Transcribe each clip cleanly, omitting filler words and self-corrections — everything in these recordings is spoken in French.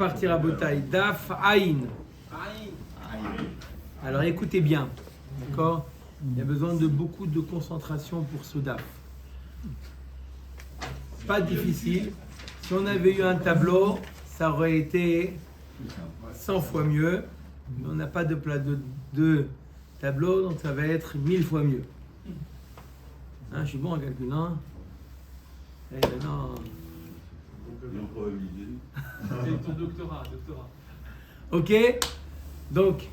Partir à Botaï, Daf Aïn. Alors écoutez bien, d'accord? Il y a besoin de beaucoup de concentration pour ce Daf. Pas difficile. Si on avait eu un tableau, ça aurait été 100 fois mieux. Mais on n'a pas de tableau, donc ça va être 1000 fois mieux. Hein, je suis bon en calculant. Eh ben non. C'est ton doctorat. Ok? Donc,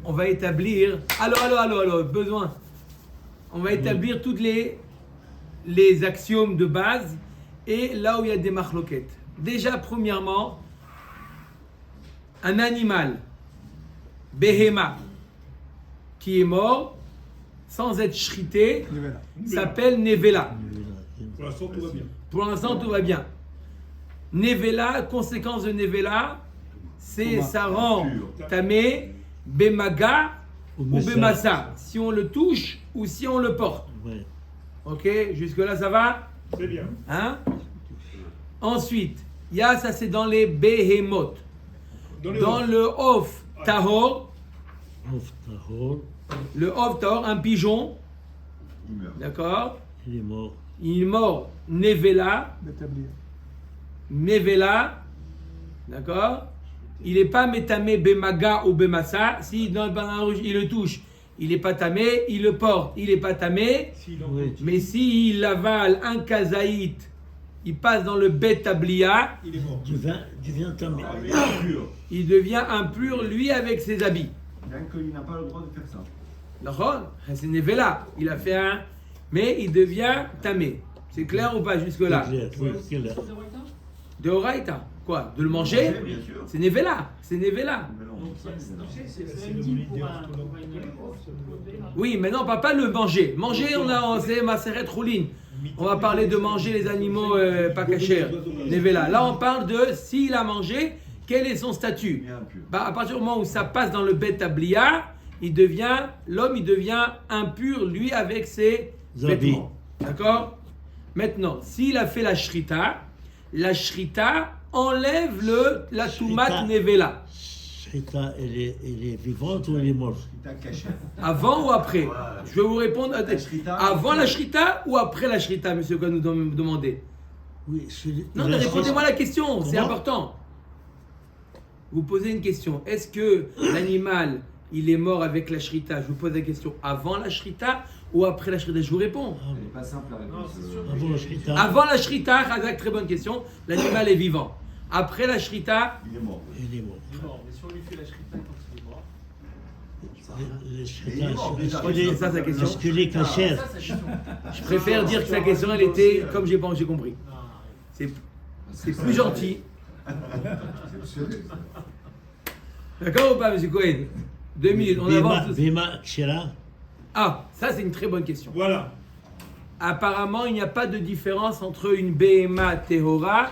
on va établir. Allô, besoin. On va établir toutes les axiomes de base et là où il y a des marloquettes. Déjà, premièrement, un animal, Behema, qui est mort sans être shrité, s'appelle Nevela. Pour l'instant, tout va bien. Pour l'instant, tout va bien. Nevela, conséquence de Nevela, c'est ça rend tamé, bemaga ou bemassa. Si on le touche ou si on le porte. Ouais. Ok, jusque-là, ça va? C'est bien. Hein? Ensuite, ça c'est dans les behemoth. Dans le of tahor, le of tahor, un pigeon, d'accord? Il est mort. Il est mort, nevela, d'accord? Il n'est pas métamé bemaga ou bemassa. Si dans le banane rouge il le touche, il n'est pas tamé, il le porte, il n'est pas tamé. Oui. Mais s'il avale un kazaït, il passe dans le betablia, Il est mort. Tu viens tamé. il devient impur lui avec ses habits. Bien qu'il n'a pas le droit de faire ça. D'accord? C'est Nevela. Il a fait un. Mais il devient tamé. C'est clair ou pas jusque-là? C'est clair, oui, c'est clair. De Horaïta. Quoi? De le manger? Bien sûr. C'est Nevela. C'est Nevela. Mais non, C'est le même deal pour un Oui, mais non, on ne parle pas de le manger. Manger, c'est Maseret Roulin. On va parler de manger les animaux pas cachers. Nevela. Là, on parle de s'il a mangé, quel est son statut? il est impur. À partir du moment où ça passe dans le betablia, l'homme il devient impur, lui, avec ses Habits. vêtements. D'accord? Maintenant, s'il a fait la shrita enlève la toumat Shrita. nevela. Shrita, elle est vivante ou elle est morte? Il t'a caché. Avant ou après? Je vais vous répondre. La shrita. Avant la shrita ou après la shrita, monsieur, quand nous demandez? Oui, Non, mais répondez-moi la question, c'est Comment? important. Vous posez une question. Est-ce que l'animal, il est mort avec la shrita? Je vous pose la question avant la shrita ou après la shrita? Je vous réponds. Ah, Elle n'est pas simple la réponse. Avant la Shrita. Avant la shrita, Razak, très bonne question, l'animal est vivant. Après la shrita, Il est mort. Il est mort. Non, mais si on lui fait la shrita quand il est mort, Les Il est mort, déjà. C'est ça sa question. Est-ce que les cachers? ça, sa question. Je préfère dire que sa question, elle était comme j'ai compris. C'est plus gentil. D'accord ou pas, monsieur Cohen? 2 minutes, on avance. Bema Kshera. Ah, ça c'est une très bonne question. Voilà. Apparemment, il n'y a pas de différence entre une Behema Tehora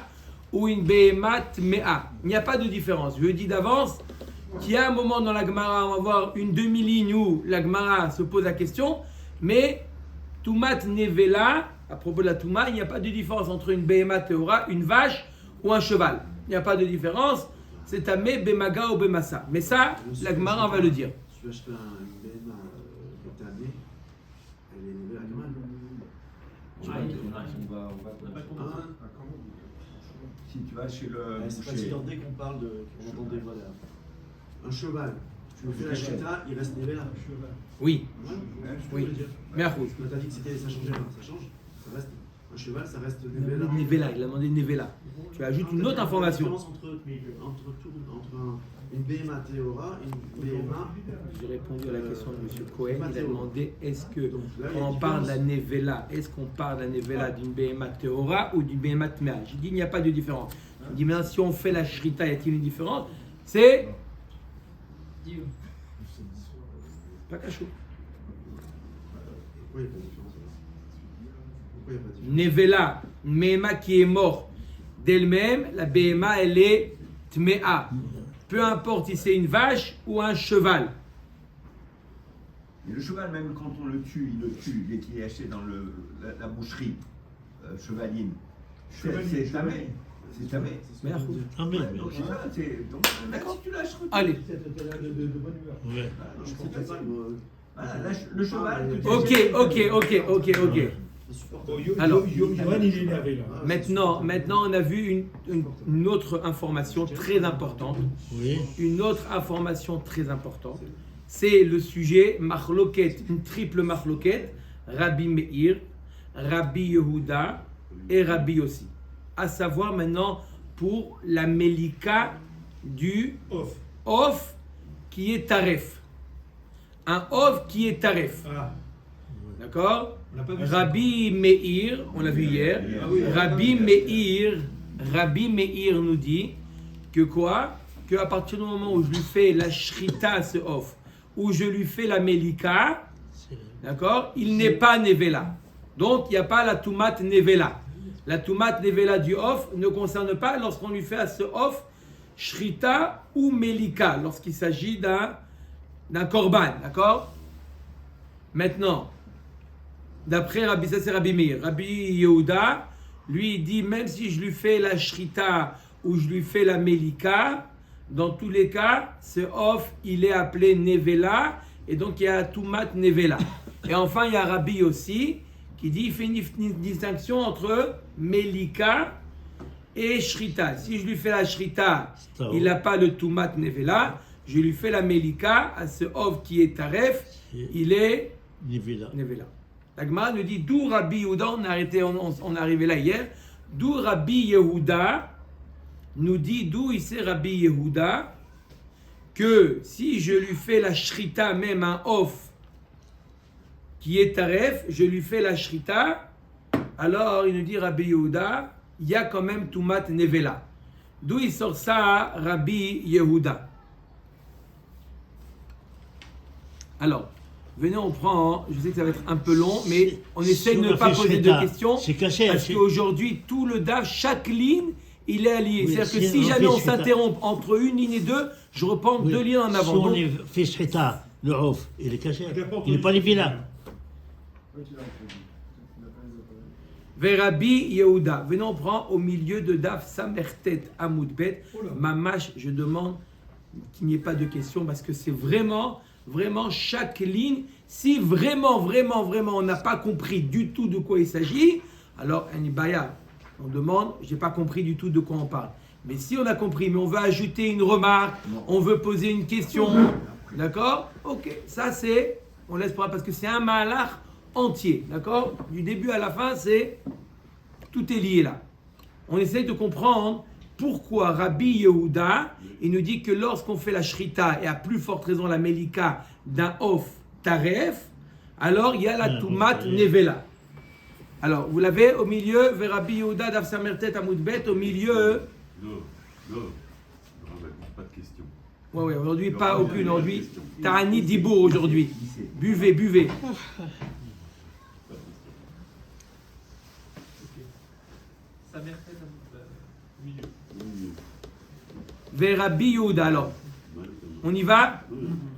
ou une Behema Tmea. Il n'y a pas de différence. Je dis d'avance qu'il y a un moment dans la Gemara, on va voir une demi-ligne où la Gemara se pose la question, mais Tumat Nevela, à propos de la Touma, il n'y a pas de différence entre une Behema Tehora, une vache ou un cheval. Il n'y a pas de différence. C'est Tamé, Bemaga ou Bemassa. Mais ça, la Gemara va le dire. Si tu achètes une BM BTAB, elle est élevée à quand même. On va Si tu vas chez le C'est boucher. facile dès qu'on parle qu'on entend des voix derrière. Un cheval, tu le fais la chita, il reste élevé là. Oui, oui. Mais à cause. Tu m'as dit que ça changeait, hein. Ça change. Ça reste un cheval, ça reste élevé là. Nevela, il a demandé Nevela. Tu ajoutes une autre information. La différence entre une BMA Théora et une BMA. J'ai répondu à la question de M. Cohen. Il a demandé est-ce que quand on parle de la Nevela, est-ce qu'on parle de la Nevela d'une BMA Théora ou d'une BMA Tmea? J'ai dit il n'y a pas de différence. Il dit maintenant si on fait la Shrita, y a-t-il une différence? C'est pas cachot. Pourquoi il n'y a pas de différence alors? Pourquoi il n'y a pas de différence? Nevela, une BMA qui est morte d'elle-même, la BMA elle est Tmea. Peu importe si c'est une vache ou un cheval. Et le cheval, même quand on le tue, dès qu'il est acheté dans la boucherie chevaline. C'est tamé. C'est tamé. Mais Ah, mais, Ouais, donc c'est ça, donc même si tu lâches allez. ouais. Je comprends pas. Voilà, le cheval. que tu Ok. Alors. Yohan, il est énervé là. Maintenant, on a vu une autre information très importante. Oui. Une autre information très importante. C'est le sujet Mahloket, une triple Mahloket, Rabbi Meir, Rabbi Yehuda et Rabbi Yossi. À savoir maintenant pour la Melika du Off. Off qui est Taref. Un Off qui est Taref. Ah, D'accord? on n'a pas vu ça. Rabbi Meir, on l'a vu hier. Ah oui, Rabbi Meir nous dit que quoi? Qu'à partir du moment où je lui fais la shrita à ce off, où je lui fais la melika, d'accord? Il n'est pas nevela. Donc il n'y a pas la tumat nevela. La tumat nevela du off ne concerne pas lorsqu'on lui fait à ce off shrita ou melika, lorsqu'il s'agit d'un korban, d'accord? Maintenant, d'après Rabbi, ça c'est Rabbi Meir. Rabbi Yehuda, lui, il dit même si je lui fais la shrita ou je lui fais la melika, dans tous les cas, ce off, il est appelé nevela, et donc il y a tumat nevela. Et enfin, il y a Rabbi aussi, qui dit, il fait une distinction entre melika et shrita. Si je lui fais la shrita, il n'a pas le tumat nevela. Je lui fais la melika à ce off qui est taref, il est nevela. La Gemara nous dit d'où Rabbi Yehuda, on est arrivé là hier, d'où Rabbi Yehuda nous dit, d'où il sait Rabbi Yehuda, que si je lui fais la shrita, même un off qui est taref, je lui fais la shrita, alors il nous dit Rabbi Yehuda, il y a quand même tumat nevela. D'où il sort ça, Rabbi Yehuda? Alors, venez, on prend, je sais que ça va être un peu long, mais on essaie de ne pas poser de questions, parce qu'aujourd'hui, tout le DAF, chaque ligne, il est allié. Oui, c'est-à-dire que si jamais on s'interrompt entre une ligne et deux, je reprends deux lignes en avant. Si on Donc, fait shrita, le off, il est caché. Il n'est pas nevela. vers Rabbi Yehuda. Venez, on prend au milieu de DAF Samertet Amoudbet. Mamash, je demande qu'il n'y ait pas de questions, parce que c'est vraiment chaque ligne. Si vraiment on n'a pas compris du tout de quoi il s'agit, alors Anibaya, on demande, j'ai pas compris du tout de quoi on parle. Mais si on a compris, mais on veut ajouter une remarque, on veut poser une question, d'accord? Ok, ça c'est, on laisse pas, parce que c'est un malach entier, d'accord? Du début à la fin, tout est lié là. On essaye de comprendre pourquoi Rabbi Yehuda, il nous dit que lorsqu'on fait la shrita, et à plus forte raison la melika d'un off taref, alors il y a la tumat nevela. Alors, vous l'avez au milieu, vers Rabbi Yehuda d'Af Samertet Amoudbet, au milieu. Non, pas de questions. Ouais, aujourd'hui, pas aucune. Aujourd'hui, Ta'ani Dibour aujourd'hui. Buvez. Ça mérite au milieu. Vers Rabbi Yehuda, alors. On y va?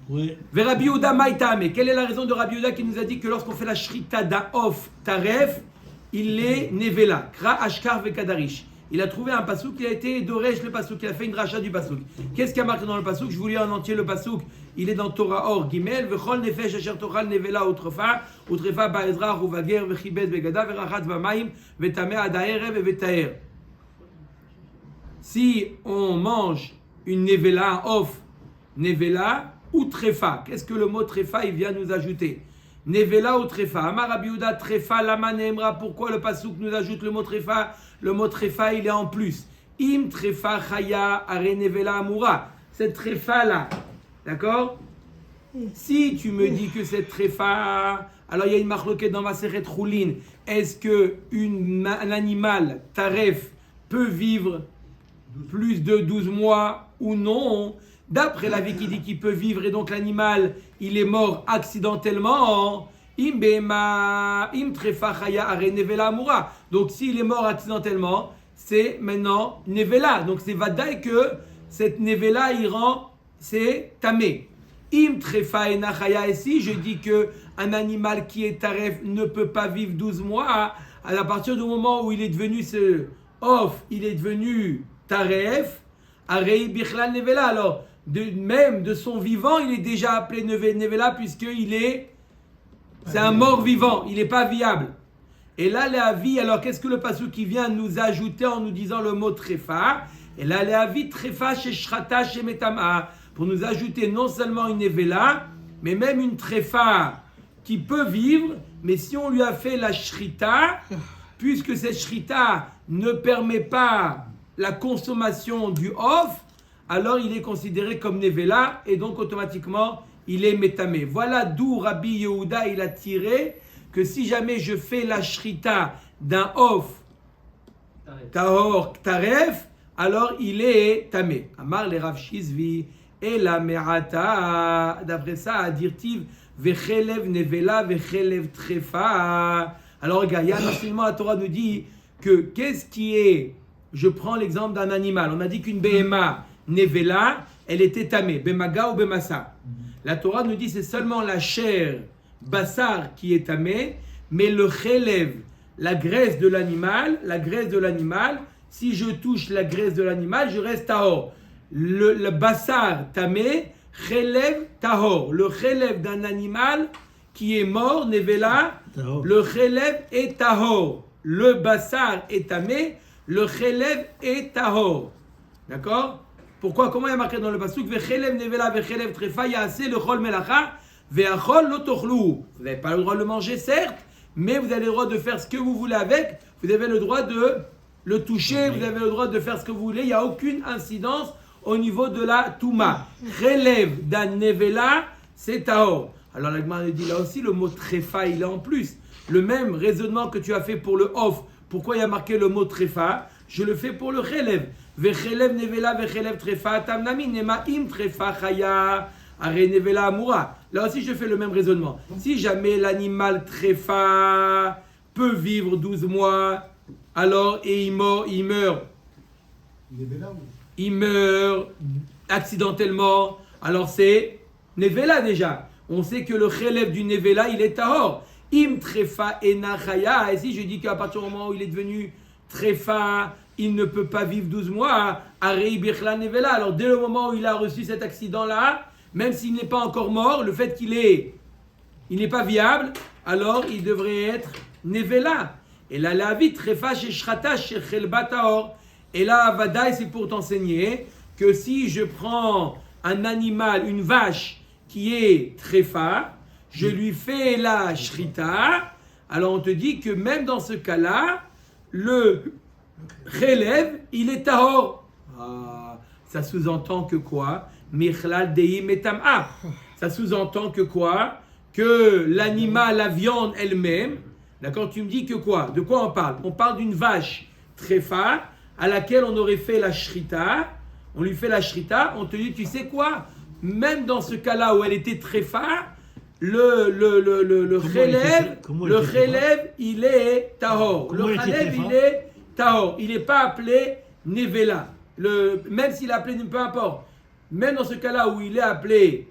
Oui. Vers Rabbi Yehuda Maïtame. Quelle est la raison de Rabbi Yehuda qui nous a dit que lorsqu'on fait la shrita d'un off taref, il est nevela, kra ashkar vekadarish. Il a trouvé un pasouk, il a été doresh le pasouk, il a fait une dracha du pasouk. Qu'est-ce qu'il y a marqué dans le pasouk? Je vous lis en entier le pasouk. Il est dans Torah Or Gimel, vechol nefesh asher tochal nevela utrefa ba'ezra uvager vechibet begada verachat v'mayim vetameh ad ha'erev vetaher. Si on mange une nevela, un off, nevela ou trefa, qu'est-ce que le mot trefa il vient nous ajouter? Nevela ou trefa. Amar Rabbi Yehuda trefa lama neemra. Pourquoi le pasouk nous ajoute le mot trefa? Le mot trefa il est en plus. Im trefa chaya are nevela amura. Cette trefa là, d'accord? Si tu me dis que cette trefa, alors il y a une marloquette dans Maseret Choulin. Est-ce que un animal taref peut vivre plus de 12 mois ou non? D'après l'avis qui dit qu'il peut vivre et donc l'animal, il est mort accidentellement. Donc s'il est mort accidentellement, c'est maintenant nevela. Donc c'est vadaï que cette nevela il rend, c'est tamé. Im trefa et nachaya, et si je dis que un animal qui est taref ne peut pas vivre 12 mois, à partir du moment où il est devenu ce off, il est devenu taref, arei bichlal nevela. Alors, même de son vivant, il est déjà appelé nevela puisqu'il est, c'est un mort vivant, il n'est pas viable. Et là, Léavi, alors qu'est-ce que le passage qui vient nous ajouter en nous disant le mot trefa? Et là, Léavi, trefa chez shrata chez metama, pour nous ajouter non seulement une nevela, mais même une trefa qui peut vivre, mais si on lui a fait la shrita, puisque cette shrita ne permet pas la consommation du off, alors il est considéré comme nevela et donc automatiquement il est métamé. Voilà d'où Rabbi Yehuda il a tiré que si jamais je fais la shrita d'un off tahor taref, alors il est tamé. Amar le Rav Shizvi et la me'ata, d'après ça, à dirtiv vechelev nevela vechelev trefa. Alors regarde, il y a un enseignement, la Torah nous dit que qu'est-ce qui est, je prends l'exemple d'un animal, on a dit qu'une behema nevela, elle était tamée, bemaga ou bemassa. La Torah nous dit c'est seulement la chair bassar qui est tamée, mais le chelev, la graisse de l'animal, si je touche la graisse de l'animal, je reste tahor. Le bassar tamé, chelev tahor. Le chelev d'un animal qui est mort, nevela, le chelev est tahor. Le bassar est tamé, le chelev est tahor. D'accord? Pourquoi? Comment il y a marqué dans le pasuk? Vechelev nevela vechelev trefa yaaseh lechol melacha veachol lo tochlou. Vous n'avez pas le droit de le manger, certes, mais vous avez le droit de faire ce que vous voulez avec. Vous avez le droit de le toucher, vous avez le droit de faire ce que vous voulez. Il n'y a aucune incidence au niveau de la touma. Chelev dan nevela, c'est tahor. Alors la Gemara dit là aussi, le mot trefa, il est en plus. Le même raisonnement que tu as fait pour le off. Pourquoi il y a marqué le mot trefa? Je le fais pour le chelev. Vechelev nevela vechelev trefa tamnami nema im trefa chaya are nevela amura. Là aussi je fais le même raisonnement. Si jamais l'animal trefa peut vivre 12 mois, alors et il meurt accidentellement, alors c'est nevela déjà. On sait que le chelev du nevela il est tahor. Im trefa ena chaya. Et si je dis qu'à partir du moment où il est devenu trefa, il ne peut pas vivre 12 mois, arei bichla nevela. Alors dès le moment où il a reçu cet accident-là, même s'il n'est pas encore mort, le fait qu'il n'est pas viable, alors il devrait être nevela. Et là, la vie trefa chez shrata chez chelba tahor. Et là, vadaï, c'est pour t'enseigner que si je prends un animal, une vache qui est trefa, je lui fais la shrita, alors on te dit que même dans ce cas-là, le chelev, il est tahor. Ah, ça sous-entend que quoi? Michlal deim etam'a. Ça sous-entend que quoi? Que l'animal, la viande elle-même, d'accord, tu me dis que quoi? De quoi on parle? On parle d'une vache trefa à laquelle on aurait fait la shrita. On lui fait la shrita, on te dit, tu sais quoi? Même dans ce cas-là où elle était trefa, le chelev, il est tahor. Le chelev, il est tahor. Il n'est pas appelé nevela. Même s'il est appelé, peu importe. Même dans ce cas-là où il est appelé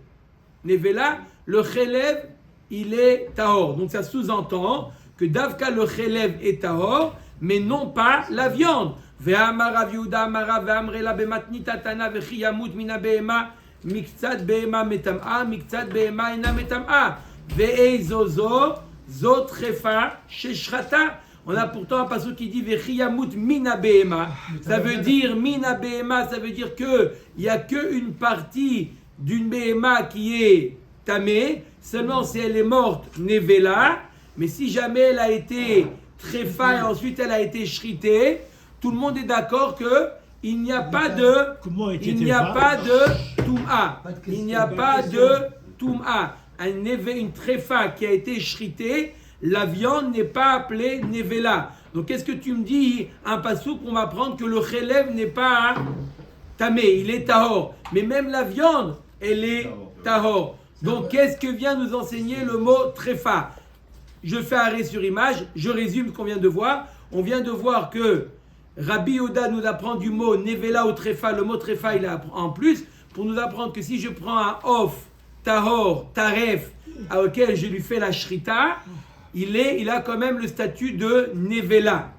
nevela, le chelev, il est tahor. Donc ça sous-entend que Davka le chelev est tahor, mais non pas la viande. Ve'amar Rav Yehuda amar ve'amrela bematnita tana vechi yamut mina behema miktzat behema metam'a miktzat behema ena metam'a ve'eizozo zo trefa sheshrata. On a pourtant un passage qui dit vechi yamut mina behema. Ça veut dire mina behema, ça veut dire que il y a qu'une partie d'une behema qui est tamée, seulement si elle est morte nevela. Mais si jamais elle a été trefa et ensuite elle a été shritée, tout le monde est d'accord que il n'y a pas de toum'a. Il n'y a pas de toum'a. Une trefa qui a été shritée, la viande n'est pas appelée nevela. Donc qu'est-ce que tu me dis? Un passouk, on va apprendre que le chelev n'est pas tamé, il est tahor. Mais même la viande, elle est tahor. Donc qu'est-ce que vient nous enseigner le mot trefa? Je fais arrêt sur image, je résume ce qu'on vient de voir. On vient de voir que Rabbi Yehuda nous apprend du mot nevela ou trefa. Le mot trefa, il est en plus pour nous apprendre que si je prends un off, tahor, taref, auquel je lui fais la shrita, il a quand même le statut de nevela.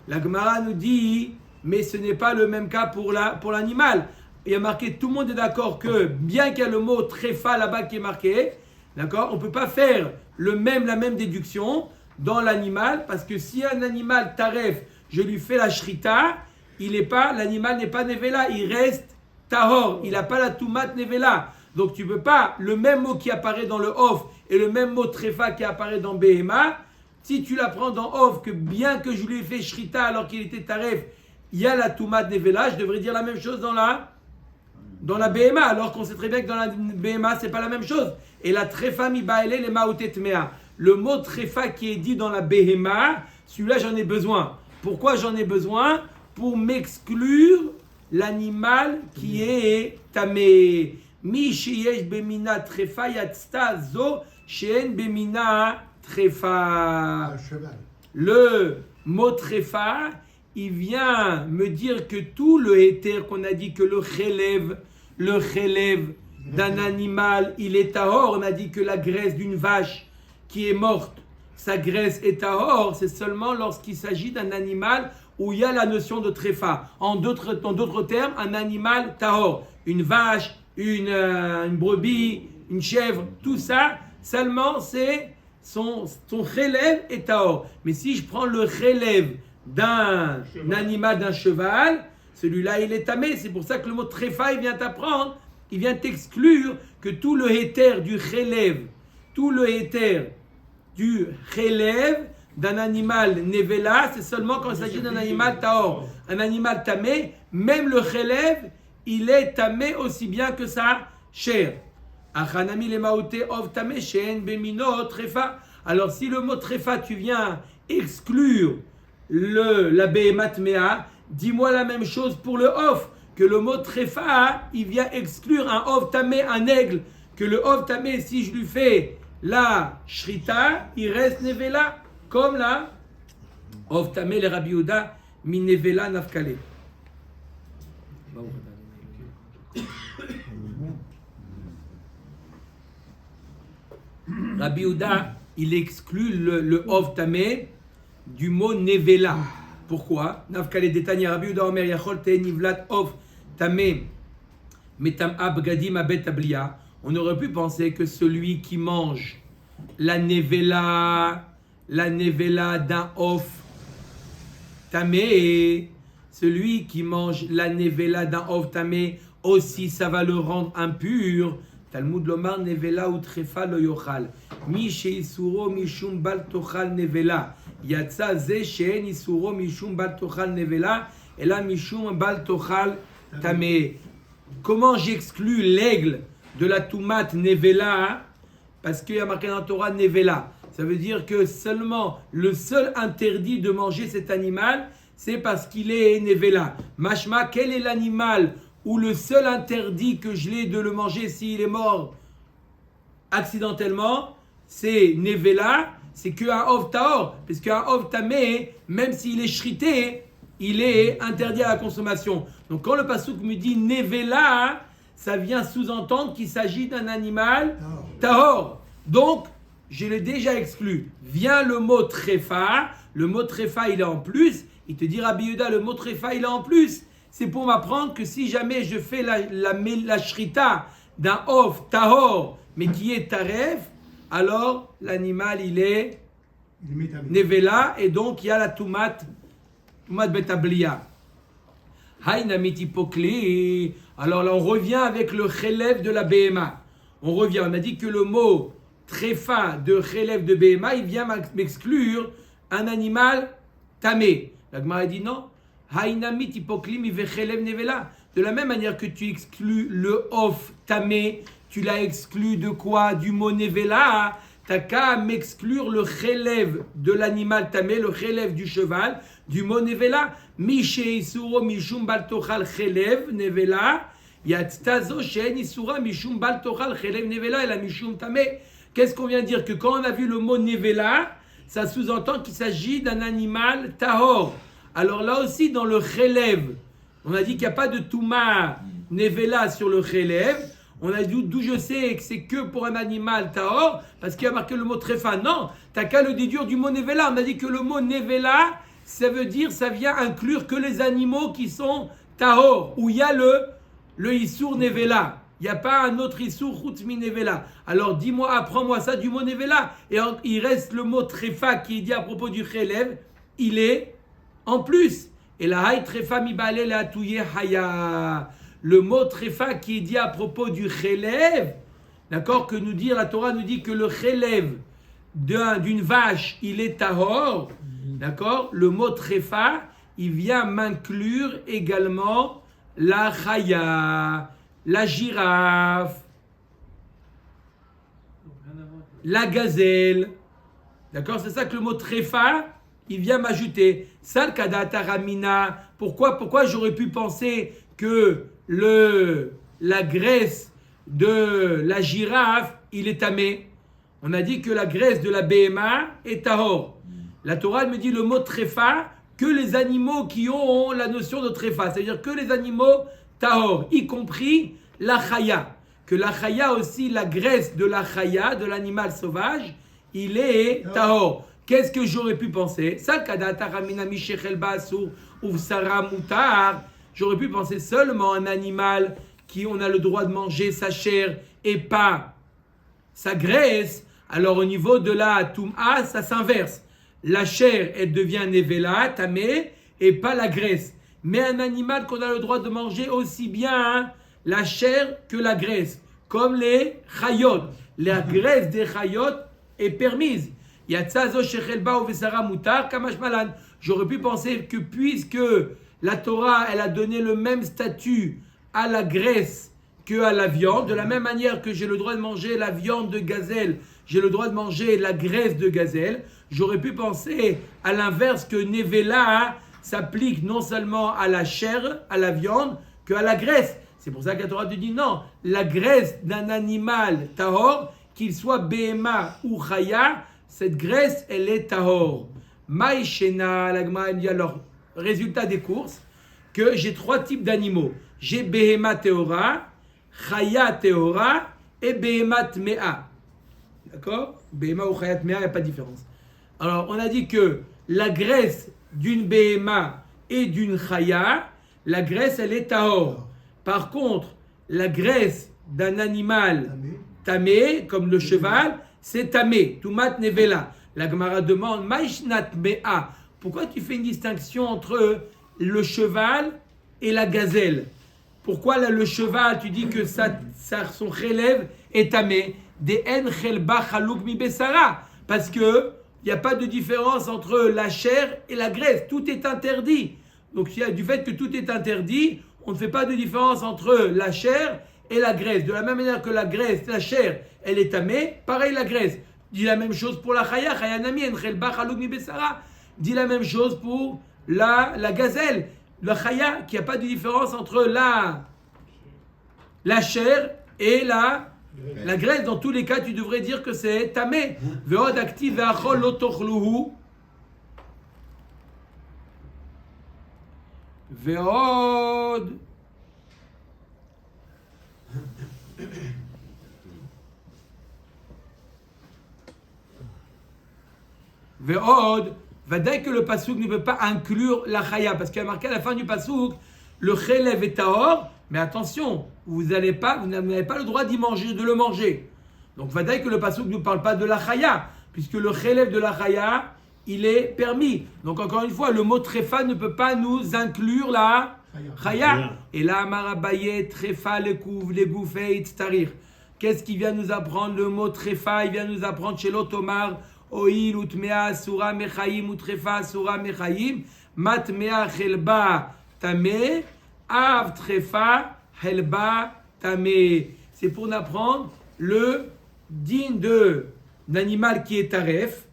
La Gemara nous dit mais ce n'est pas le même cas pour l'animal. Il y a marqué, tout le monde est d'accord que, bien qu'il y a le mot tréfa là-bas qui est marqué, d'accord, on ne peut pas faire la même déduction dans l'animal, parce que si un animal taref, je lui fais la shrita, l'animal n'est pas nevela, il reste tahor, il n'a pas la tumat nevela. Donc tu ne peux pas, le même mot qui apparaît dans le off et le même mot tréfa qui apparaît dans behema, si tu l'apprends dans off, que bien que je lui ai fait shrita alors qu'il était taref, il y a la tumat nevela, je devrais dire la même chose dans la behema, alors qu'on sait très bien que dans la behema, c'est pas la même chose. Et la tréfa mi baele les maoutet mea. Le mot tréfa qui est dit dans la behema, celui-là j'en ai besoin. Pourquoi j'en ai besoin? Pour m'exclure l'animal qui est tamé. Mi sheyesh bemina tréfa yatzta zo shen bemina tréfa. Le mot tréfa, il vient me dire que tout le héter qu'on a dit que le chélève d'un animal, il est tahor. On a dit que la graisse d'une vache qui est morte, sa graisse est tahor. C'est seulement lorsqu'il s'agit d'un animal où il y a la notion de tréfa. En d'autres termes, un animal tahor. Une vache, une brebis, une chèvre, tout ça, seulement c'est son chélève est tahor. Mais si je prends le chélève d'un animal, d'un cheval, celui-là il est tamé. C'est pour ça que le mot tréfa il vient t'apprendre, il vient t'exclure que tout le héter du chélève, d'un animal nevela, c'est seulement quand il s'agit d'un animal tahor. Un animal tamé, même le chélève, il est tamé aussi bien que sa chair. Achanami le maote ov tamé shen bemino tréfa. Alors si le mot tréfa tu viens exclure la behemat mea, dis-moi la même chose pour le off, que le mot tréfa, il vient exclure un off tamé, un aigle, que le off tamé, si je lui fais la shrita, il reste nevela, comme la off tamé le Rabbi Yehuda mi nevela nafkale. Rabbi Yehuda, il exclut le off tamé du mot nevela. Pourquoi? Nafkale detanya Rabbi Yehuda Omer yachol te nivlat of tamé metam abgadim abet ablia. On aurait pu penser que celui qui mange la nevela d'un off tamé, celui qui mange la nevela d'un off tamé aussi ça va le rendre impur. Talmud lomar nevela ou trefa lo yochal. Mi sheisuro mishum bal tochal nevela. Yatsa ze she'en isuro mishum bal tochal nevela. Et là mishum bal tochal tamé. Comment j'exclus l'aigle de la toumat nevela? Parce qu'il y a marqué dans la Torah nevela. Ça veut dire que seulement le seul interdit de manger cet animal, c'est parce qu'il est nevela. Mashma, quel est l'animal où le seul interdit que je l'ai de le manger s'il est mort accidentellement, c'est nevela, c'est qu'un ov tahor, parce qu'un ov tamé, même s'il est shrité, il est interdit à la consommation. Donc quand le pasuk me dit nevela, ça vient sous-entendre qu'il s'agit d'un animal tahor. Donc, je l'ai déjà exclu. Vient le mot tréfa, il est en plus, il te dit Rabbi Yehuda, le mot tréfa il est en plus. C'est pour m'apprendre que si jamais je fais la shrita d'un off tahor, mais qui est taref, alors l'animal il est nevela, et donc il y a la tumat betablia. Haïnamiti pokli. Alors là on revient avec le chélève de la BMA. On a dit que le mot tréfa de chélève de BMA, il vient m'exclure un animal tamé. La Gemara dit non. De la même manière que tu exclus le off tamé, tu l'as exclu de quoi? Du mot nevela. T'as qu'à m'exclure le chélève de l'animal tamé, le chélève du cheval, du mot nevela. Mishe isuro mishum bal tochal chélève nevela. Yatztazo shen isura mishum bal tochal chélève nevela et la mishum tamé. Qu'est-ce qu'on vient de dire? Que quand on a vu le mot nevela, ça sous-entend qu'il s'agit d'un animal tahor. Alors là aussi, dans le chélève, on a dit qu'il n'y a pas de touma nevela sur le chélève. On a dit d'où je sais que c'est que pour un animal tahor, parce qu'il y a marqué le mot tréfa. Non, t'as qu'à le déduire du mot nevela. On a dit que le mot nevela, ça veut dire, ça vient inclure que les animaux qui sont tahor, où il y a le Issour Nevela. Il n'y a pas un autre Issour Chutz Nevela. Alors dis-moi, apprends-moi ça du mot Nevela. Et il reste le mot Trefa qui est dit à propos du Chelev, il est en plus. Et la Hay Trefa mi Baalé la Touye Haya. Le mot Trefa qui est dit à propos du Chelev, d'accord, que nous dit, la Torah nous dit que le Chelev d'une vache, il est tahor, d'accord. Le mot Trefa, il vient m'inclure également la Chaya, la girafe, la gazelle, d'accord. C'est ça que le mot Trefa, il vient m'ajouter. Sal kadata ramina. Pourquoi j'aurais pu penser que la graisse de la girafe, il est tamé? On a dit que la graisse de la BMA est tahor. La Torah me dit le mot trefa, que les animaux qui ont la notion de trefa, c'est-à-dire que les animaux tahor, y compris la chaya. Que la chaya aussi, la graisse de la chaya, de l'animal sauvage, il est tahor. Qu'est-ce que j'aurais pu penser? J'aurais pu penser seulement un animal qui on a le droit de manger sa chair et pas sa graisse. Alors au niveau de la Toum'a, ça s'inverse. La chair, elle devient nevela, tamé, et pas la graisse. Mais un animal qu'on a le droit de manger aussi bien la chair que la graisse. Comme les chayot. La graisse des chayot est permise. J'aurais pu penser que puisque la Torah, elle a donné le même statut à la graisse qu'à la viande, de la même manière que j'ai le droit de manger la viande de gazelle, j'ai le droit de manger la graisse de gazelle, j'aurais pu penser à l'inverse que Nevela s'applique non seulement à la chair, à la viande, qu'à la graisse. C'est pour ça que la Torah te dit non, la graisse d'un animal tahor, qu'il soit Behema ou Chaya, cette graisse, elle est tahor. Maïshena, l'agma dit alors, résultat des courses, que j'ai 3 types d'animaux. J'ai Behema Tehora, Chaya Tehora et Behema Tmea. D'accord? Behema ou Chaya Tmea, il n'y a pas de différence. Alors, on a dit que la graisse d'une Behema et d'une Chaya, la graisse, elle est tahor. Par contre, la graisse d'un animal tamé, comme le cheval, c'est tamé. Tumat nevela. La Gemara demande, Maïshnat mea. Pourquoi tu fais une distinction entre le cheval et la gazelle? Pourquoi là, le cheval, tu dis que son relève est tamé? Des en chelba chalouk mi besara. Parce que il n'y a pas de différence entre la chair et la graisse. Tout est interdit. Donc, du fait que tout est interdit, on ne fait pas de différence entre la chair et la graisse. De la même manière que la graisse, la chair, elle est tamée, pareil la graisse. Dit la même chose pour la chaya, chaya namien, chelba chalouk mi besara. Dit la même chose pour la gazelle. La chaya, qu'il n'y a pas de différence entre la chair et la graisse. Dans tous les cas, tu devrais dire que c'est tamé. Ve'od aktiv ve'achol lo tochluhu. Ve'od. Ve'od. Vadaï que le pasouk ne peut pas inclure la chaya, parce qu'il y a marqué à la fin du pasouk, le chelev est tahor, mais attention, vous n'avez pas le droit d'y manger, de le manger. Donc vadaï que le pasouk ne parle pas de la chaya, puisque le chelev de la chaya, il est permis. Donc encore une fois, le mot trefa ne peut pas nous inclure la chaya. Et là, marabaye, trefa, les gouffets, tarir. Qu'est-ce qu'il vient nous apprendre? Le mot trefa, il vient nous apprendre chez l'Otomar. Oil utmea sura mechaim utrefa sura mechaim matmea chelba tamé av trefa helba tamé. C'est pour nous apprendre le digne d'un animal qui est taref,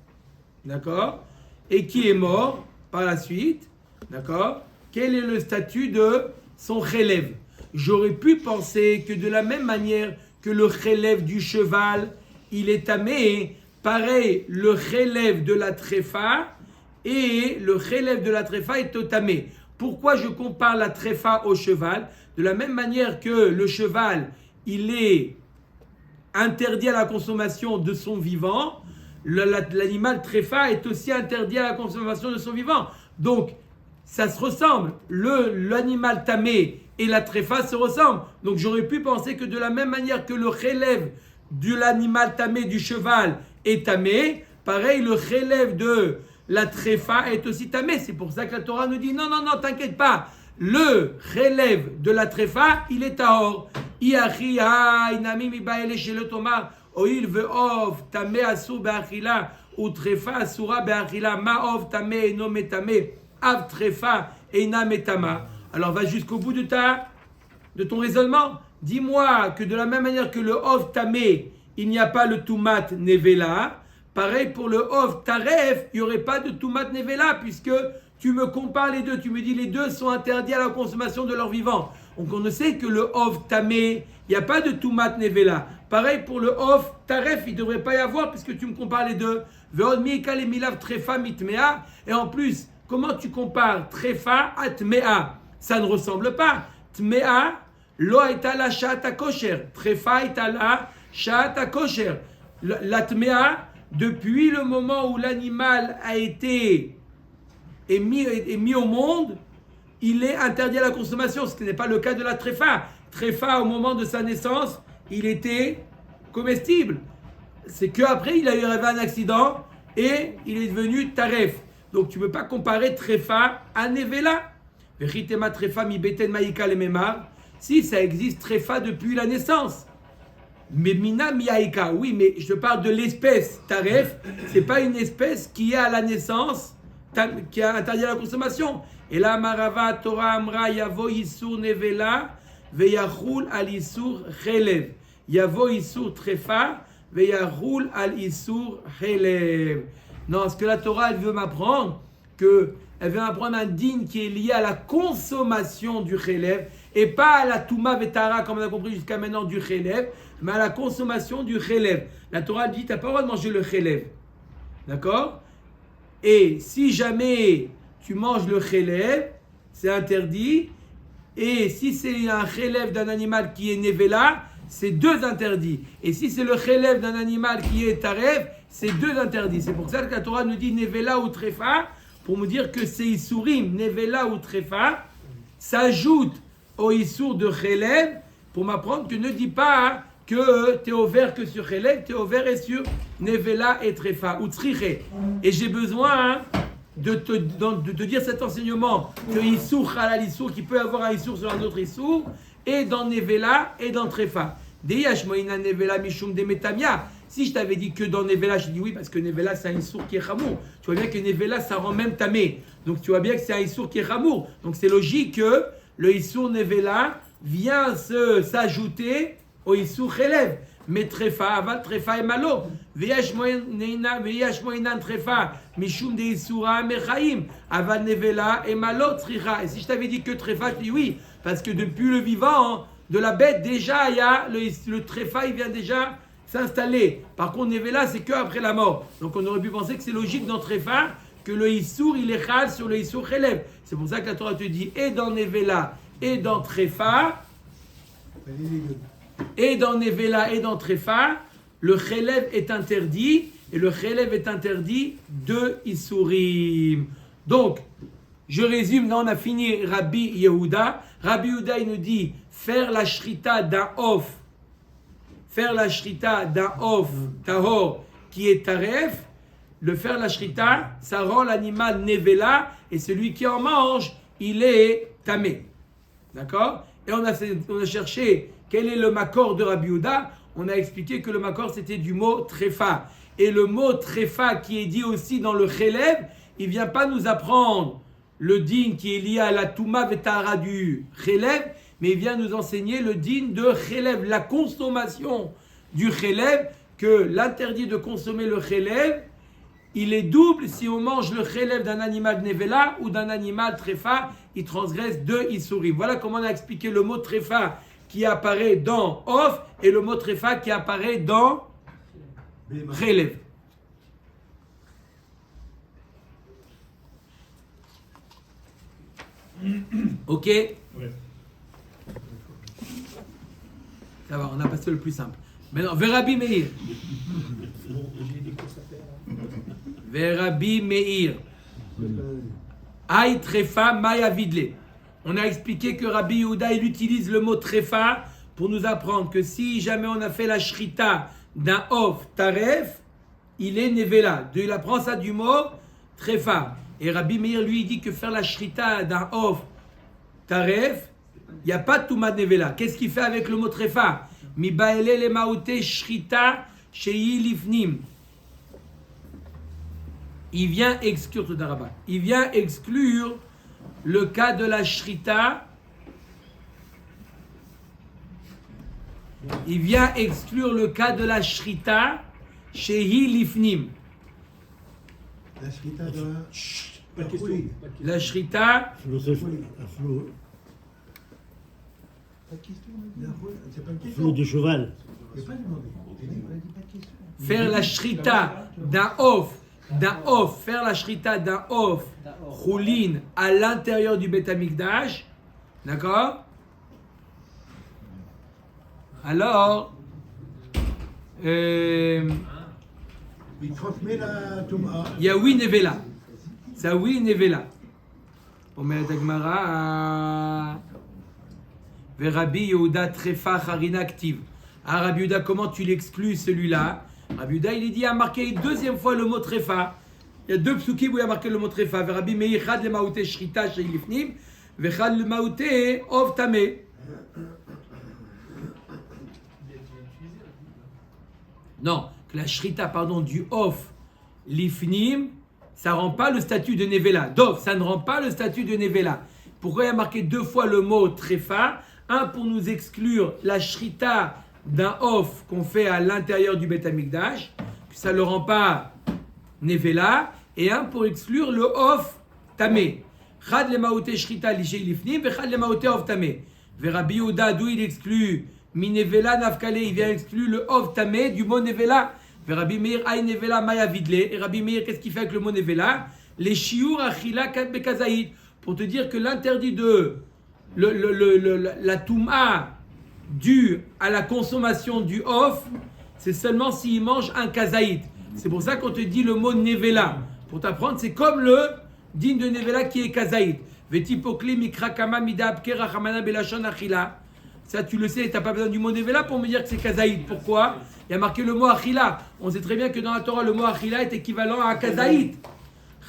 d'accord, et qui est mort par la suite, d'accord. Quel est le statut de son chelev? J'aurais pu penser que de la même manière que le chelev du cheval, il est tamé. Pareil, le chelev de la tréfa et le chelev de la tréfa est tamé. Pourquoi je compare la tréfa au cheval? De la même manière que le cheval, il est interdit à la consommation de son vivant, l'animal tréfa est aussi interdit à la consommation de son vivant. Donc, ça se ressemble. L'animal tamé et la tréfa se ressemblent. Donc, j'aurais pu penser que de la même manière que le relève de l'animal tamé du cheval est tamé, pareil, le relève de la tréfa est aussi tamé. C'est pour ça que la Torah nous dit non, t'inquiète pas. Le relève de la tréfa, il est tahor. Iachi ha inami mi baele chez le tomar. Oil ve'ov tamé asur be'achila ou tréfa asura be'achila ma'ov tamé eno metame av tréfa ena metama. Alors va jusqu'au bout de ton raisonnement. Dis-moi que de la même manière que le ov tamé, il n'y a pas le tumat nevela. Pareil pour le ov taref, il n'y aurait pas de tumat nevela puisque tu me compares les deux. Tu me dis les deux sont interdits à la consommation de leur vivant. Donc on ne sait que le ov tamé, il n'y a pas de tumat nevela. Pareil pour le ov taref, il ne devrait pas y avoir puisque tu me compares les deux. Ve'od mi'ika le milav trefa mitmea. Et en plus, comment tu compares trefa à tmea? Ça ne ressemble pas. Tmea, lo aita la sha'ata kosher. Trefa aita la sha'ata kosher. La tmea, depuis le moment où l'animal a été mis au monde, il est interdit à la consommation, ce qui n'est pas le cas de la tréfa. Tréfa, au moment de sa naissance, il était comestible. C'est qu'après, il a eu un accident et il est devenu taref. Donc, tu ne peux pas comparer tréfa à nevela. Vechitema tréfa mi beten maïka le memar. Si, ça existe tréfa depuis la naissance. Mais mina miaïka, oui, mais je te parle de l'espèce taref. C'est pas une espèce qui est à la naissance, qui est interdite à la consommation. Et là, Marava Torah Amra Yavo Isur Nevela Veyachul al Isur Chelev. Yavo Isur Trefa Veyachul al Isur Chelev. Non, ce que la Torah, elle veut m'apprendre, elle veut m'apprendre un din qui est lié à la consommation du Chelev et pas à la Touma Vetara, comme on a compris jusqu'à maintenant, du Chelev, mais à la consommation du Chelev. La Torah dit, tu n'as pas le droit de manger le Chelev. D'accord? Et si jamais tu manges le Chelev, c'est interdit. Et si c'est un Chelev d'un animal qui est Nevela, c'est deux interdits. Et si c'est le Chelev d'un animal qui est Taref, c'est deux interdits. C'est pour ça que la Torah nous dit Nevela ou Trefa, pour nous dire que c'est Isurim, Nevela ou Trefa, s'ajoute au Issour de Chelev, pour m'apprendre que ne dis pas que tu es ouvert que sur Chelev, tu es ouvert et sur Nevela et Trefa, ou Tzriche. Et j'ai besoin de te dire cet enseignement, que Issour Halal Issour, qui peut avoir un Issour sur un autre Issour, et dans Nevela et dans Trefa. Deyash Moïna Nevela Mishum de Metamia. Si je t'avais dit que dans Nevela, je dis oui, parce que Nevela c'est un Issour qui est Chamour. Tu vois bien que Nevela ça rend même tamé. Donc tu vois bien que c'est un Issour qui est Chamour. Donc c'est logique que le Issour Nevela vient s'ajouter au Issour Chelev. Mais Trefa, Aval Trefa et Malo. Veyash Moïnan Trefa Mishum de Issoura Mechaim. Aval Nevela et Malo Tzricha. Et si je t'avais dit que Trefa, tu dis oui, parce que depuis le vivant de la bête, déjà il y a le Trefa, il vient déjà s'installer. Par contre, Nevela, c'est que après la mort. Donc on aurait pu penser que c'est logique dans Trefa que le Issour, il est chal sur le Issour Chelev. C'est pour ça que la Torah te dit, et dans Nevela, et dans Trefa, et dans Nevela, et dans Trefa, le Chelev est interdit, et le Chelev est interdit de Issourim. Donc, je résume, là on a fini Rabbi Yehuda. Rabbi Yehuda, il nous dit, faire la shrita d'un off, tahor qui est taref, le faire la shrita, ça rend l'animal nevela, et celui qui en mange, il est tamé. D'accord? Et on a cherché quel est le makor de Rabbi Yehuda. On a expliqué que le makor c'était du mot trefa. Et le mot trefa qui est dit aussi dans le chelev, il vient pas nous apprendre le din qui est lié à la touma vetara du chelev, mais il vient nous enseigner le din de chelev, la consommation du chelev, que l'interdit de consommer le chelev, il est double si on mange le chelev d'un animal nevela ou d'un animal trefa, il transgresse deux issourim. Voilà comment on a expliqué le mot trefa qui apparaît dans off et le mot trefa qui apparaît dans chelev. Ok? Ouais. Ça va, on a passé le plus simple. Maintenant, Verabi Meir. Verabi Meir. Aïe trefa maya vidle. On a expliqué que Rabbi Yehuda, il utilise le mot trefa pour nous apprendre que si jamais on a fait la shrita d'un off taref, il est nevela. Il apprend ça du mot trefa. Et Rabbi Meir, lui, il dit que faire la shrita d'un off taref, il n'y a pas de touma nevela. Qu'est-ce qu'il fait avec le mot trefa? Mi baele le maote shrita shei lifnim. Il vient exclure tout d'Araba. Il vient exclure le cas de la shrita. Il vient exclure le cas de la shrita chez Lifnim. La shrita de Pas de question. La shrita, C'est pas une question. Flot de cheval. Je n'ai pas demandé. J'ai dit, on a dit pas de question. faire la shrita d'un off, faire la shrita d'un off, choulin à l'intérieur du Beth Amikdash, d'accord? Alors, Il transmet la Touma. il y a oui nevela. Ça oui nevela. Omer Dagmara. Rabbi Yehuda trefa harina active. Ah, Rabbi Yehuda, comment tu l'exclus celui-là? Rabbi Yehuda, il dit, il a marqué une deuxième fois le mot trefa. Il y a deux psukim où il a marqué le mot trefa. Rabbi Meir chad le maouté shrita chez Lifnim, vechad le maouté ov tamé. Non, que la shrita, pardon, du off lifnim, ça rend pas le statut de nevela. Dov, ça ne rend pas le statut de nevela. Pourquoi il a marqué deux fois le mot trefa? Un pour nous exclure la shrita d'un off qu'on fait à l'intérieur du Beth Amikdash, que ça ne le rend pas nevela, et un pour exclure le off tamé. Chad le maouté shrita liché lifnim, ve chad le maouté off tamé. Ve Rabbi Yehuda, d'où il exclut mi nevela nafkale, il vient exclure le off tamé du mot nevela. Ve Rabbi Meir ay nevela maya vidle. Et Rabbi Meir, qu'est-ce qu'il fait avec le mot nevela? Les shiur achila kat bekazaïd. Pour te dire que l'interdit de la touma due à la consommation du off, c'est seulement s'il mange un kazaïd. C'est pour ça qu'on te dit le mot nevela. Pour t'apprendre, c'est comme le digne de nevela qui est kazaïd. Vetipokli mikrakama midab kerachamana belashon achila. Ça, tu le sais, tu n'as pas besoin du mot nevela pour me dire que c'est kazaïd. Pourquoi? Il y a marqué le mot achila. On sait très bien que dans la Torah, le mot achila est équivalent à kazaïd.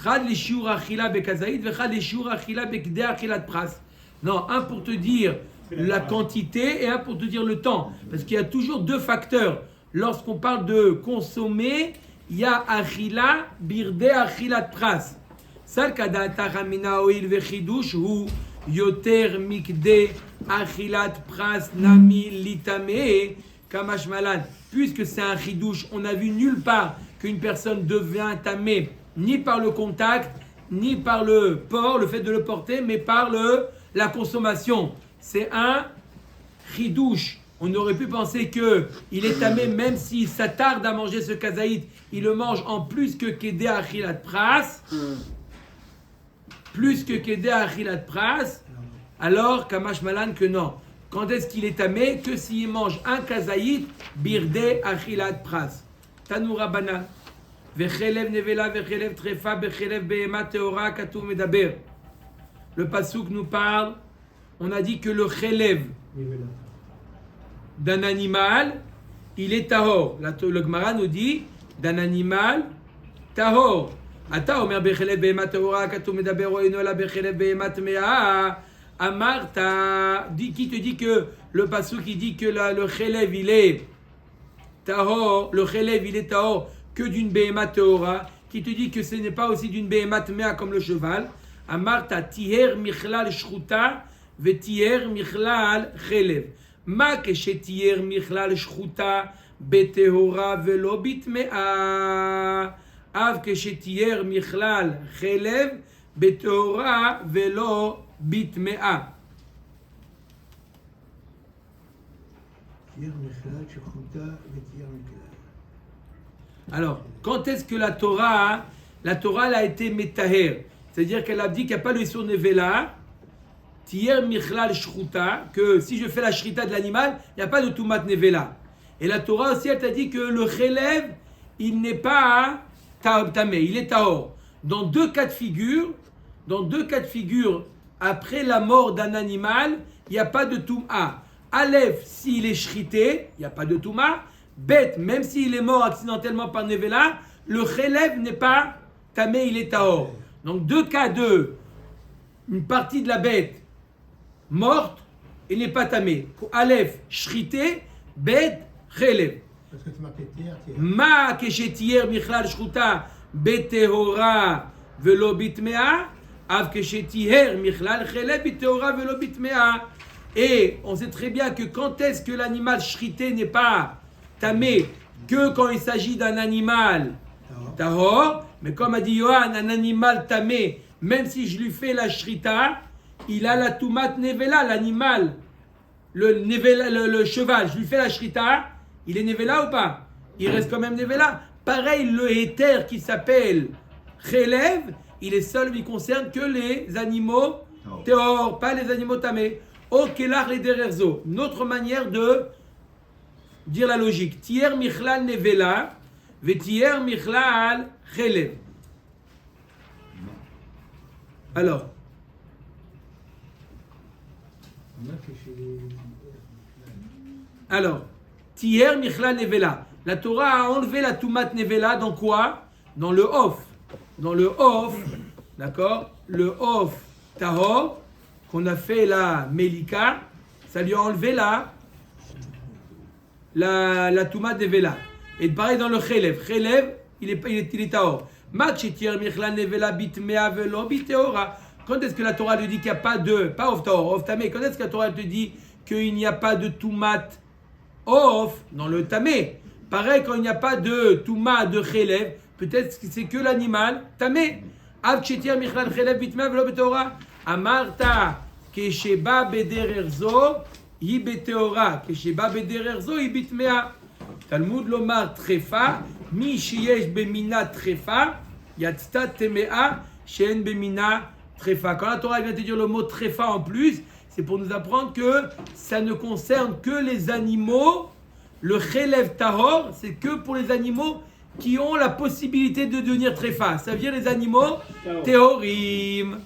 Chad les shiur achila bekazaïd, vechad les shiur achila bekde achilat pras. Non, un pour te dire la quantité et un pour te dire le temps. Parce qu'il y a toujours deux facteurs. Lorsqu'on parle de consommer, il y a achila, birde achilat pras. Sal kadata ramina oil vechidush hu yoter mikde achilat pras nami litame kamash malad. Puisque c'est un chidouche, on n'a vu nulle part qu'une personne devient tamé, ni par le contact, ni par le port, le fait de le porter, mais par la consommation. C'est un chidouche. On aurait pu penser qu'il est tamé même s'il s'attarde à manger ce kazaït. Il le mange en plus que kedé achilat pras. Plus que kedé achilat pras. Alors, kamash malan que non. Quand est-ce qu'il est tamé? Que s'il mange un kazaït, birde achilat pras. Tanoura banan. Vechelev nevela, vechelev trefa, vechelev behema teora, katuv medaber. Le pasuk nous parle, on a dit que le chelev d'un animal, il est tahor. Le Gemara nous dit, d'un animal, tahor. Ata omer bechelev behema teora, katuv medaber, oinola bechelev behema tmea. Amarta, qui te dit que le pasuk qui dit que le chelev il est tahor, le chelev il est tahor que d'une behema teora, qui te dit que ce n'est pas aussi d'une behema tmea comme le cheval. Amarta tiher michlal shchuta ve tiher michlal chelev. Ma keshe tiher michlal shchuta betehora velo bitmea. Av keshe tiher michlal chelev betehora velo bitmea. Alors, quand est-ce que la Torah elle a été metaher? C'est-à-dire qu'elle a dit qu'il n'y a pas le sur nevela, tiyer michlal shruta, que si je fais la shrita de l'animal, il n'y a pas de tumat nevela. Et la Torah aussi, elle t'a dit que le chelev, il n'est pas tamé, il est tahor. Dans deux cas de figure, dans deux cas de figure, après la mort d'un animal, il n'y a pas de Touma. Aleph, s'il est shrité, il n'y a pas de Touma. Bet, même s'il est mort accidentellement par Nevela, le Chelev n'est pas tamé, il est tahor. Donc deux cas de une partie de la bête morte, il n'est pas tamé. Aleph, shrité, bet, Chelev. Parce que tu marquais tiers. Ma keshethier michlal shruta betehora velo bitmea, av keshethier michlal chelev betehora velo bitmea. Et on sait très bien que quand est-ce que l'animal shrité n'est pas tamé, que quand il s'agit d'un animal tahor, mais comme a dit Yohan, un animal tamé, même si je lui fais la shrita, il a la tumat nevela, l'animal, le cheval, je lui fais la shrita, il est nevela ou pas? Il reste quand même nevela. Pareil, le héter qui s'appelle chelev, il est seul, il concerne que les animaux tahor, pas les animaux tamés. Okelar les dererzo. Notre manière de dire la logique. Tier michlal nevela, ve tier michlal chelev. Alors. Tier michlal nevela. La Torah a enlevé la tumat nevela dans quoi? Dans le off. Dans le off, d'accord? Le off tahor, qu'on a fait la Melika, ça lui a enlevé la Touma de Vela. Et pareil dans le Chelev. Chelev, il est tahor. Matchetir Michla Nevela Bitmea Velo Biteora. Quand est-ce que la Torah lui dit qu'il n'y a pas de, pas off tahor, off tamé, quand est-ce que la Torah te dit qu'il n'y a pas de Toumat off dans le tamé? Pareil, quand il n'y a pas de Touma de Chelev, peut-être que c'est que l'animal tamé. Avchetir Michla Chelev Bitmea Velo Biteora. Amarta kesheba bedererzo yibeteora kesheba bedererzo yibitmea. Talmud lomar trefa mi shiyesh bemina trefa yatzta temea shen bemina trefa. Quand la Torah vient te dire le mot trefa en plus, c'est pour nous apprendre que ça ne concerne que les animaux. Le chelev tahor, c'est que pour les animaux qui ont la possibilité de devenir trefa. Ça veut dire les animaux théorim.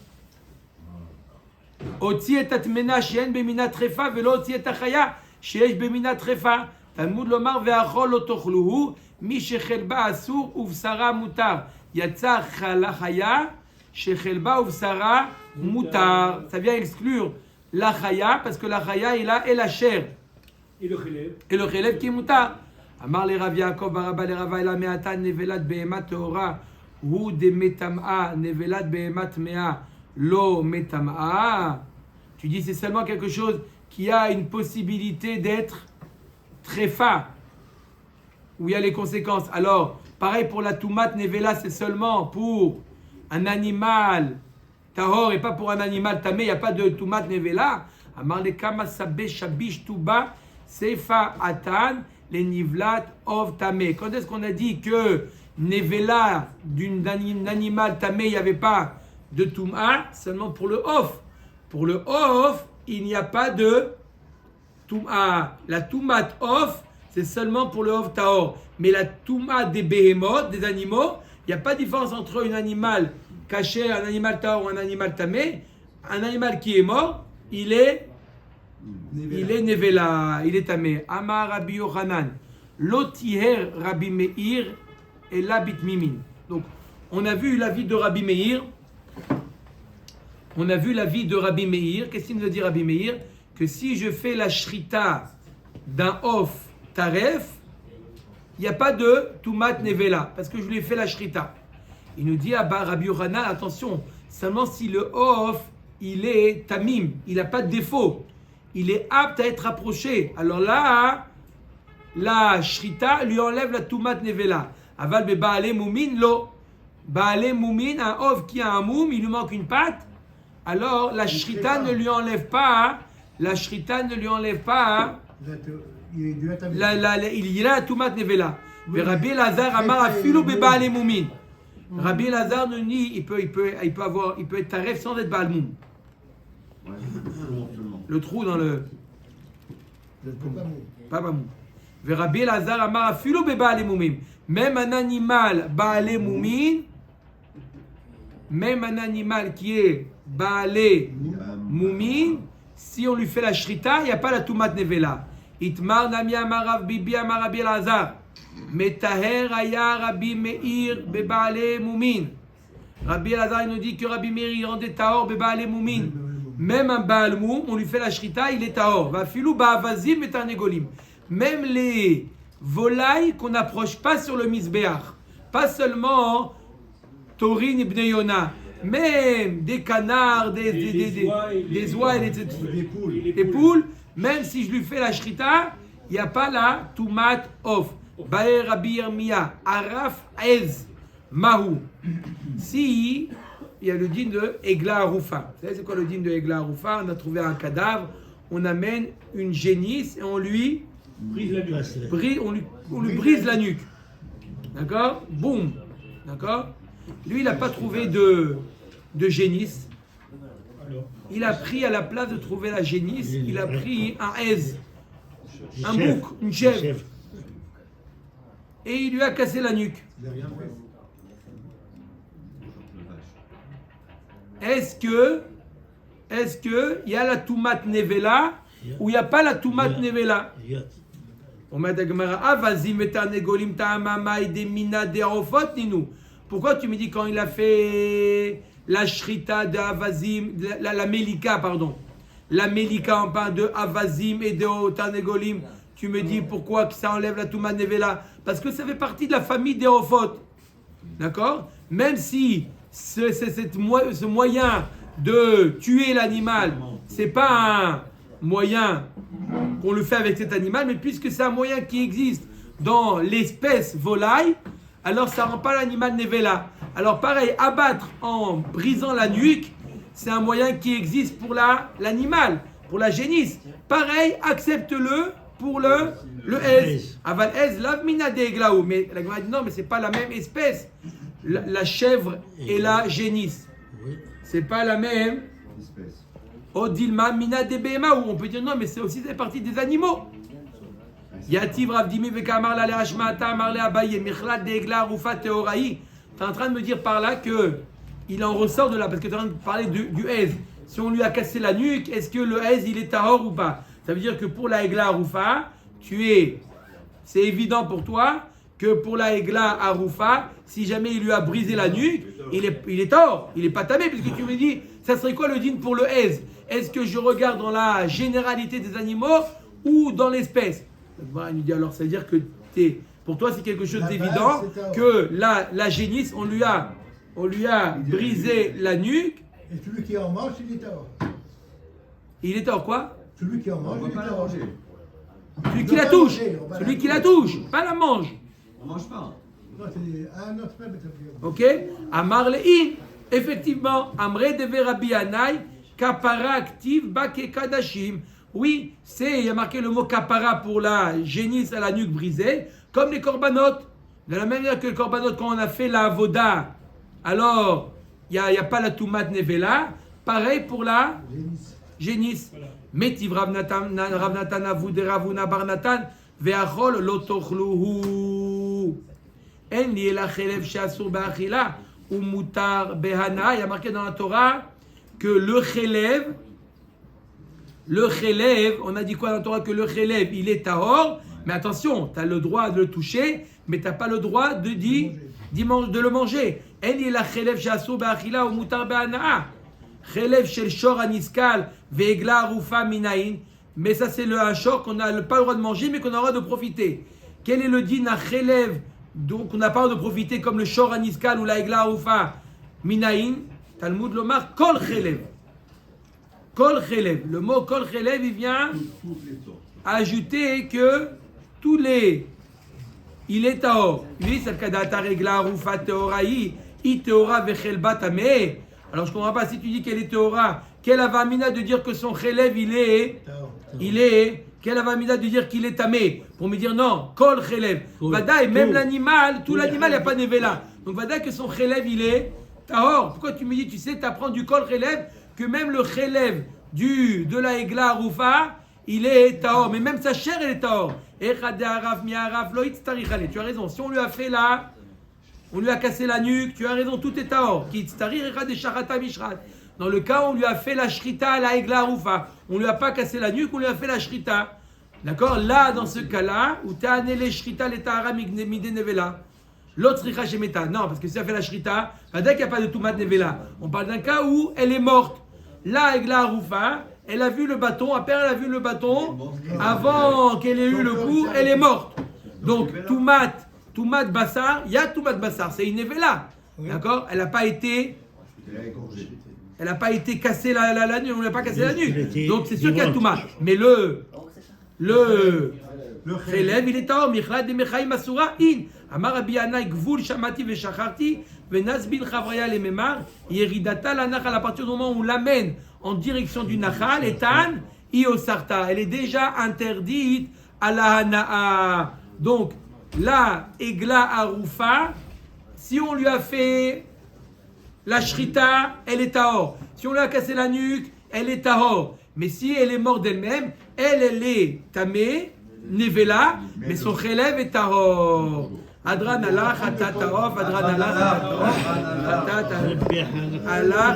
Oti et atmena she'en bemina trefa velo oti et achaya she'esh bemina trefa. Talmud lomar ve'achol lo tochluhu mi shechelba asur uvsara mutar. Yatsa chaya shechelba uvsara mutar. Ça vient exclure la chaya parce que la chaya est là et la chair. Et le chelev qui est mutar. Amar le Rav Yaakov baraba le Rava ela me'atan nevelat behemat teora hu de metam'a nevelat behemat mea. Lo metama, tu dis c'est seulement quelque chose qui a une possibilité d'être tréfa, où il y a les conséquences. Alors, pareil pour la toumat nevela, c'est seulement pour un animal tahor et pas pour un animal tamé, il n'y a pas de toumat nevela. Amar le kama sabé shabish tuba seifa atan le nivlat of tamé. Quand est-ce qu'on a dit que nevela d'un animal tamé, il n'y avait pas de Touma, seulement pour le off. Pour le off, il n'y a pas de Touma. La Toumat off, c'est seulement pour le off tahor. Mais la Touma des behemoth, des animaux, il n'y a pas de différence entre un animal caché, un animal tahor ou un animal tamé. Un animal qui est mort, il est nevela, il est tamé. Amar Rabbi Yochanan, lotiher Rabbi Meir et l'abit mimin. Donc, on a vu l'avis de Rabbi Meir. On a vu l'avis de Rabbi Meir. Qu'est-ce qu'il nous dit Rabbi Meir? Que si je fais la shrita d'un off taref, il n'y a pas de tumat nevela, parce que je lui ai fait la shrita. Il nous dit, Rabbi Yochanan, attention, seulement si le off, il est tamim, il n'a pas de défaut, il est apte à être approché. Alors là, la shrita lui enlève la tumat nevela. Aval be baale moumin lo. Baale moumin, un off qui a un moum, il lui manque une patte. Alors la shrita ne lui enlève pas. La shrita ne lui enlève pas. Il y a la tumat nevela. Rabbi Elazar amar afilu be baale moumin. Rabbi Elazar nous dit il peut être taref sans être baal moum. Le trou dans le. Pas moum. Rabbi Elazar amar afilu be baale moumim. Même un animal baale moumin, même un animal qui est Baalé Moumin, si on lui fait la shrita, il n'y a pas la Tumat Nevela. Itmar Nami Amarav Bibi Amarabi Elazar. Metaher Aya Rabbi Meir Bebaalé Moumin. Rabbi Elazar nous dit que Rabbi Meir il rendait Tahor Bebaalé Moumin. Même un Baal Moum, on lui fait la shrita, il est Tahor. Va filou Ba'avazim et Tarnegolim. Même les volailles qu'on n'approche pas sur le Mizbeach. Pas seulement Torin ibn Yona, même des canards, des oies, des poules, même si je lui fais la shrita, il n'y a pas la tumat off. Bae Rabbi Yirmiya, Araf Ez, Mahu. Si, il y a le din de Egla Arufa. Vous savez c'est quoi le din de Egla Arufa? On a trouvé un cadavre, on amène une génisse et on lui brise la nuque. D'accord? Boum. D'accord? Lui, il n'a pas trouvé de génisse. Il a pris à la place de trouver la génisse, il a pris un aise, un bouc, une chèvre. Et il lui a cassé la nuque. Est-ce que il y a la Tumat Nevela ou il n'y a pas la Tumat Nevela? Pourquoi tu me dis quand il a fait la shrita de Avazim, la Melika, pardon, la Melika en pain de Avazim et de Tarnegolim, tu me dis pourquoi que ça enlève la Tumat Nevela? Parce que ça fait partie de la famille des Ophot. D'accord? Même si ce moyen de tuer l'animal, c'est pas un moyen qu'on le fait avec cet animal, mais puisque c'est un moyen qui existe dans l'espèce volaille, alors ça rend pas l'animal nevela. Alors pareil, abattre en brisant la nuque, c'est un moyen qui existe pour l'animal, pour la génisse. Pareil, accepte-le pour le ez. Aval ez lav mina de eglaou. Mais la Gemara dit non, mais c'est pas la même espèce. La chèvre et la génisse, c'est pas la même espèce. Odilma mina de behema, où on peut dire non, mais c'est aussi des parties des animaux. Yativ ravdimi vekamar la lehashmata marle abaye michlat de egla rufa teorahi. Tu es en train de me dire par là que il en ressort de là, parce que tu es en train de parler du ez. Si on lui a cassé la nuque, est-ce que le ez il est tahor ou pas? Ça veut dire que pour la egla rufa, c'est évident pour toi que pour la egla arufa, si jamais il lui a brisé la nuque, il est tahor, il est pas tamé, puisque tu me dis, ça serait quoi le din pour le ez? Est-ce que je regarde dans la généralité des animaux ou dans l'espèce? Il nous dit alors, ça veut dire que pour toi c'est quelque chose d'évident que la génisse, on lui a brisé la nuque. Et celui qui en mange, il est tahor. Il est tahor quoi? Celui qui en mange, il est tahor. Celui qui la touche, celui qui la touche, pas la mange. On mange pas. Non, c'est pas Ok? Amar le'in, effectivement, Amre deve Rabbi Yanai, kapara active bake kadashim. Oui, il y a marqué le mot kapara pour la génisse à la nuque brisée, comme les korbanot. De la même manière que le korbanot, quand on a fait la avoda, alors il n'y a pas la tumat nevela. Pareil pour la génisse. Metiv Rav Natan avud Ravuna bar Natan ve'achol lo tochluhu. En li ela chelev she'asur ba'achila ou mutar behana. Il y a marqué dans la Torah que le chelev, on a dit quoi dans la Torah? Que le chelev, il est tahor, mais attention, tu as le droit de le toucher, mais tu n'as pas le droit de le manger. En li ela chelev she'asur ba'achila ou mutar behana. Chelev shel shor aniskal ve'egla arufa minayin. Mais ça c'est un shor qu'on n'a pas le droit de manger, mais qu'on a le droit de profiter. Quel est le din à chelev, donc on n'a pas le droit de profiter comme le shor aniskal ou la egla arufa minayin? Talmud lomar kol chelev. Kol chelev. Le mot kol chelev il vient ajouter que tous les il est tahor. Lui c'est le cas d'ata egla arufa teorahi i teora vechelba tameh. Alors je ne comprends pas, si tu dis qu'elle est Théora, quelle avamina de dire que son chelev quelle avamina de dire qu'il est tamé? Pour me dire non, kol chelev. Vadaï, même l'animal, tout l'animal, il n'y a pas de nevela. Donc vadaï que son chelev il est tahor. Pourquoi tu me dis, tu sais, tu apprends du kol chelev, que même le chelev de la egla arufa, il est tahor. Mais même sa chair, elle est tahor. Tu as raison, si on lui a fait on lui a cassé la nuque, tu as raison, tout est taor. Dans le cas où on lui a fait la shrita, la egla rufa, on lui a pas cassé la nuque, on lui a fait la shrita. D'accord? Là, dans ce cas-là, où tu as annulé shrita, les tahara mide nevela. L'autre richa shemeta. Non, parce que si ça fait la shrita, dès qu'il n'y a pas de tumat nevela. On parle d'un cas où elle est morte. Là, egla rufa, elle a vu le bâton, après elle a vu le bâton, avant qu'elle ait eu le coup, elle est morte. Donc, tumat bassar, il y a tumat bassar, c'est une nevela. D'accord? Elle n'a pas été cassée la nuque, on n'a pas cassé la nuque. Donc, c'est sûr qu'il y a tumat. Mais le chelev, il est taor, michlad de mechaim asura in. Amar Rabbi Yanai gvul shamati veshacharti venasbil chavraya le memar yeridata la nachal. À partir du moment où on l'amène en direction du nachal, etan iosarta, elle est déjà interdite à la hanaa. Donc la egla arufa, si on lui a fait la shrita, elle est tahor. Si on lui a cassé la nuque, elle est tahor. Mais si elle est morte d'elle-même, elle est tamé, nevela, mais son chelev est tahor. Adran Allah, Khatat Tarof, Adran Allah, Khatat Tarof, Khatat Allah.